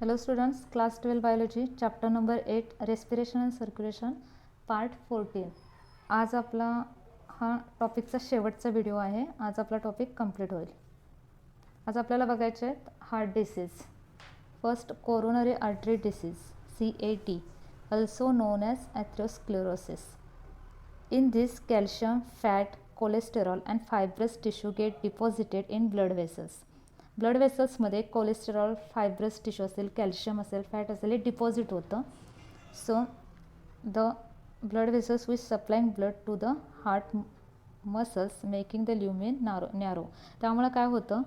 Hello students, class 12 biology chapter number 8 respiration and circulation part 14. आज आपला हा टॉपिकचा शेवटचा व्हिडिओ आहे. आज आपला टॉपिक कंप्लीट होईल. आज आपल्याला बघायचे आहेत heart disease. First coronary artery disease CAT, also known as atherosclerosis. In this, calcium, fat, cholesterol and fibrous tissue get deposited in blood vessels. Blood वेसल्समध्ये कोलेस्टेरॉल, फायब्रस टिश्यू असेल, कॅल्शियम असेल, fat असेल, हे डिपॉझिट होतं. So the blood vessels which supplying blood to the heart muscles making the lumen narrow. त्यामुळे काय होतं,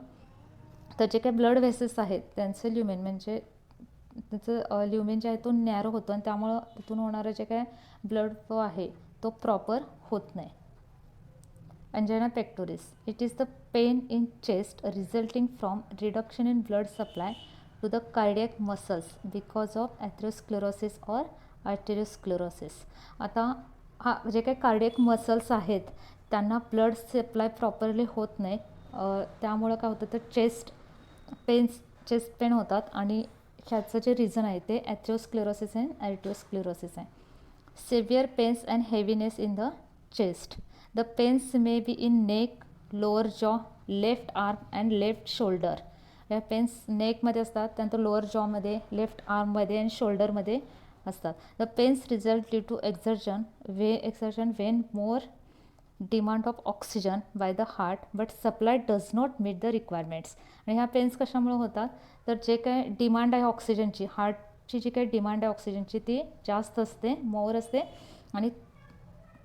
तर जे काही ब्लड वेसल्स आहेत त्यांचे ल्युमेन म्हणजे त्याचं ल्युमेन जे आहे तो नॅरो होतो आणि त्यामुळं तिथून होणारं जे काय ब्लड फ्लो आहे तो प्रॉपर होत नाही. Angina pectoris. It is the pain in chest resulting from reduction in blood supply to the cardiac muscles because of atherosclerosis or arteriosclerosis. आता हा जे काही कार्डियक मसल्स आहेत त्यांना ब्लड सप्लाय प्रॉपरली होत नाही, त्यामुळं काय होतं तर चेस्ट पेन होतात आणि ह्याचं जे रिझन आहे ते ॲथेरोस्क्लेरोसिस अँड आर्टिओस्क्लेरोसिस आहे. Severe pains and heaviness in the chest. The pains may be in neck, lower jaw, left arm and left shoulder. या पेन्स नेकमध्ये असतात, त्यानंतर लोअर जॉमध्ये, लेफ्ट आर्ममध्ये आणि शोल्डरमध्ये असतात. The pains result due to exertion when more demand of oxygen by the heart but supply does not meet the requirements. आणि ह्या पेन्स कशामुळे होतात तर जे काय डिमांड आहे ऑक्सिजनची, हार्टची जी काही डिमांड आहे ऑक्सिजनची ती जास्त असते, मोर असते, आणि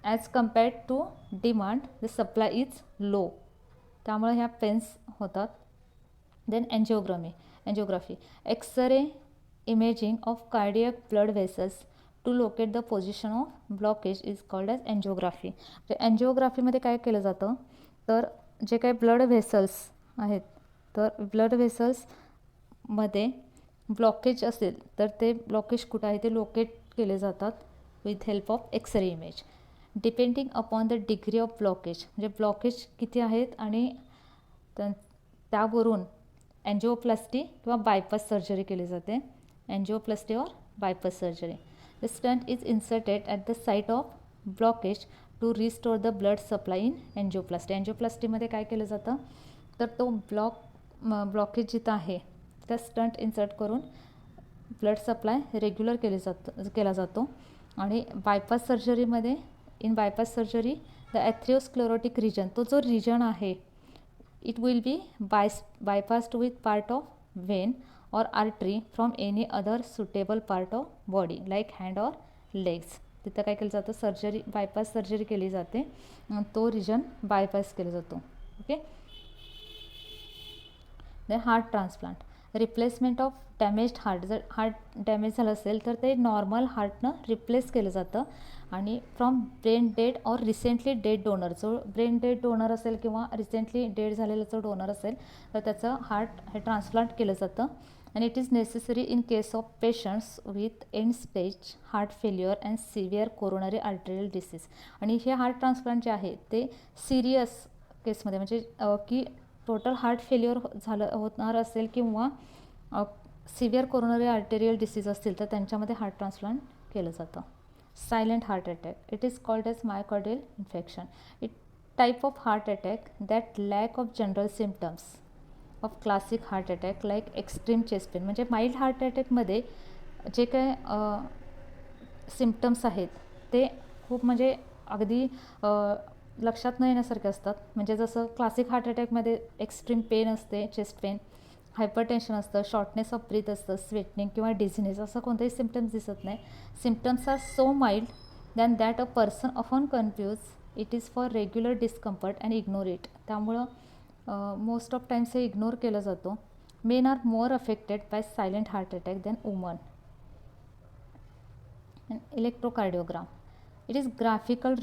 as compared to demand the supply is low, त्यामुळे ह्या पेन्स होतात. Then angiography. X-ray imaging of cardiac blood vessels to locate the position of blockage is called as angiography. एन्जिओग्राफीमध्ये काय केलं जातं तर जे काही ब्लड व्हेसल्स आहेत तर ब्लड व्हेसल्समध्ये ब्लॉकेज असेल तर ते ब्लॉकेज कुठं आहे ते लोकेट केले जातात with help of x ray image. Depending upon the degree of blockage, म्हणजे ब्लॉकेज किती आहेत आणि त्यावरून एन्जिओप्लास्टी किंवा बायपास सर्जरी केली जाते. एन्जिओप्लास्टी और bypass surgery. The stent is inserted at the site of blockage to restore the blood supply in angioplasty. एन्जिओप्लास्टीमध्ये काय केलं जातं तर तो ब्लॉकेज जिथं आहे त्या स्टंट इन्सर्ट करून ब्लड सप्लाय रेग्युलर केला जातो. आणि बायपास सर्जरीमध्ये in bypass surgery the atherosclerotic region, तो जो रिजन आहे it will be bypassed with part of vein or artery from any other suitable part of body like hand or legs. तिथं काय केलं जातं सर्जरी, बायपास सर्जरी केली जाते, तो रिजन बायपास केला जातो. Okay. The heart transplant. Replacement of damaged heart. जर हार्ट डॅमेज झालं असेल तर ते नॉर्मल हार्टनं रिप्लेस केलं जातं आणि फ्रॉम ब्रेन डेड और रिसेंटली डेड डोनर, जो ब्रेन डेड डोनर असेल किंवा रिसेंटली डेड झालेला जो डोनर असेल तर त्याचं हार्ट हे ट्रान्सप्लांट केलं जातं. आणि it is necessary in case of patients with end stage heart failure and severe coronary arterial disease. आणि हे हार्ट ट्रान्सप्लांट जे आहे ते सिरियस केसमध्ये म्हणजे की टोटल हार्ट फेल्युअर होणार असेल किंवा सिव्हिअर कोरोनरी आर्टेरियल डिसीज असतील तर त्यांच्यामध्ये हार्ट ट्रान्सप्लांट केलं जातं. Silent heart attack. It is called as myocardial infarction. It type of heart attack that lack of general symptoms of classic heart attack like extreme chest pain. म्हणजे mild heart अटॅकमध्ये जे काय symptoms आहेत ते खूप म्हणजे अगदी लक्षात न येण्यासारखे असतात. म्हणजे जसं क्लासिक हार्ट अटॅकमध्ये एक्स्ट्रीम पेन असते, चेस्ट पेन, हायपरटेन्शन असतं, शॉर्टनेस ऑफ ब्रीथ असतं, स्वेटनिंग किंवा डिझिनेस, असं कोणतेही सिम्पटम्स दिसत नाही. Symptoms are so mild than that a person often confuse it is for regular discomfort and ignore it. त्यामुळं मोस्ट ऑफ टाइम्स हे इग्नोर केलं जातो. Men are more affected by silent heart attack than women. Electrocardiogram. It is graphical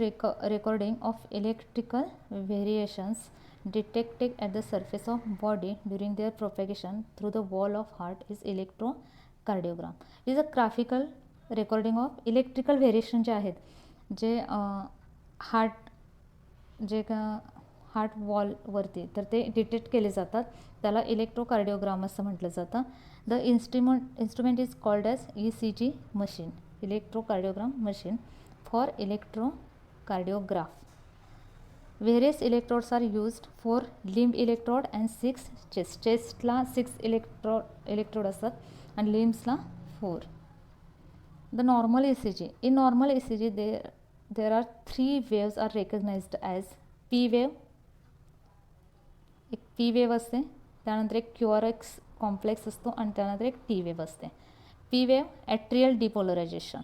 recording of electrical variations detected at the surface of body during their propagation through the wall of heart is electrocardiogram. It is a graphical recording of electrical variation जे आहेत जे heart वॉलवरती तर ते detect केले जातात, त्याला इलेक्ट्रोकार्डिओग्राम असं म्हटलं जातं. The instrument is called as ECG machine, electrocardiogram machine, for electrocardiograph. Various electrodes are used, 4 limb electrode and 6 chest. Chestला 6 electrode असतात आणि limbsला 4. The normal ECG. In normal ECG there are 3 waves are recognized as P wave, एक P wave असते, त्यानंतर एक QRS complex असतो आणि त्यानंतर एक T wave असते. P wave atrial depolarization,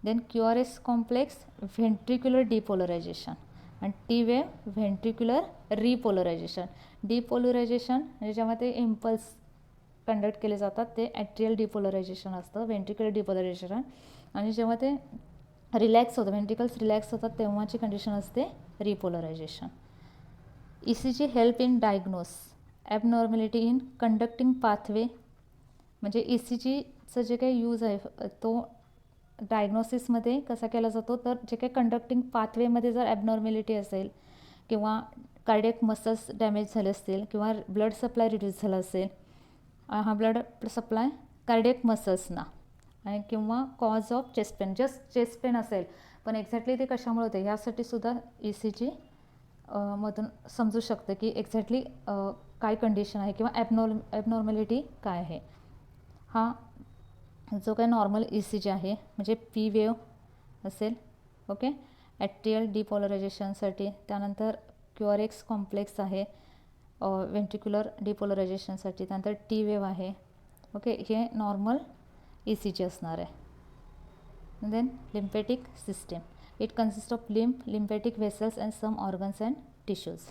then QRS complex ventricular depolarization and T wave ventricular repolarization. Depolarization म्हणजे जेव्हा ते इम्पल्स कंडक्ट केले जातात ते ॲट्रियल डिपोलरायझेशन असतं, व्हेंट्रिक्युलर डिपोलरायझेशन. आणि जेव्हा ते रिलॅक्स होतं, व्हेंट्रिकल्स रिलॅक्स होतात तेव्हाची कंडिशन असते रिपोलरायझेशन. ECG help in diagnose abnormality in conducting pathway. म्हणजे ECGचं जे काही यूज आहे तो डायग्नोसिसमध्ये कसा केला जातो, तर जे काही कंडक्टिंग पाथवेमध्ये जर ॲबनॉर्मॅलिटी असेल किंवा कार्डियक मसल्स डॅमेज झाले असतील किंवा ब्लड सप्लाय रिड्यूस झाला असेल, हा ब्लड सप्लाय कार्डियक मसल्सना, आणि किंवा cause of chest pain, just chest pain असेल पण एक्झॅक्टली ते कशामुळे होते ह्यासाठी सुद्धा ECG मधून समजू शकतं की एक्झॅक्टली काय कंडिशन आहे किंवा ॲबनॉर्मॅलिटी काय आहे. हा जो काय नॉर्मल ECG आहे म्हणजे P वेव्ह असेल, ओके, ॲट्रियल डिपोलरायझेशनसाठी. त्यानंतर QRS कॉम्प्लेक्स आहे व्हेंट्रिक्युलर डिपोलरायझेशनसाठी. त्यानंतर T वेव्ह आहे, ओके. हे नॉर्मल ECG असणार आहे. Then lymphatic system. It consist of lymphatic vessels and some organs and tissues.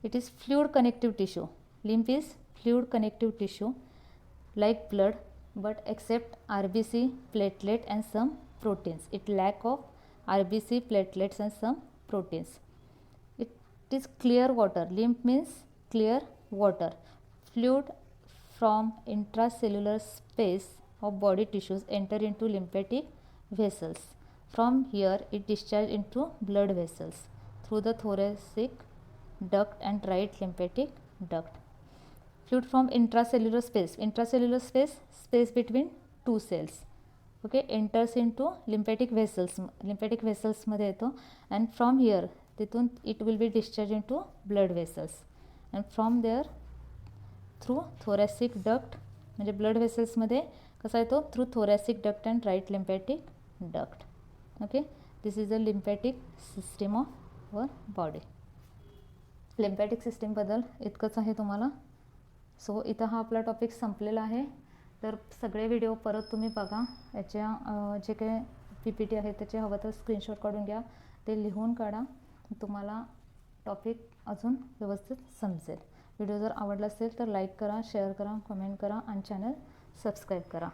It is fluid connective tissue. Lymph is fluid connective tissue like blood, but except RBC, platelet and some proteins. It lack of RBC, platelets and some proteins. It is clear water. Lymph means clear water. Fluid from intracellular space of body tissues enter into lymphatic vessels. From here it discharges into blood vessels through the thoracic duct and right lymphatic duct. Fluid from intracellular space. Intracellular space between two cells, okay, enters into lymphatic vessels. Lymphatic vessels मध्ये येतो and from here तिथून it will be discharged into blood vessels and from there through thoracic duct. म्हणजे blood व्हेसल्समध्ये कसा येतो through thoracic duct and right lymphatic duct. Okay, this is a lymphatic system of our body. Lymphatic सिस्टीमबद्दल इतकंच आहे तुम्हाला. So इथं हा आपला टॉपिक संपलेला आहे. तर सगळे व्हिडिओ परत तुम्ही बघा. याच्या जे काही PPT आहे त्याचे हवं तर स्क्रीनशॉट काढून घ्या, ते लिहून काढा, तुम्हाला टॉपिक अजून व्यवस्थित समजेल. व्हिडिओ जर आवडला असेल तर लाईक करा, शेअर करा, कमेंट करा आणि चॅनल सबस्क्राईब करा.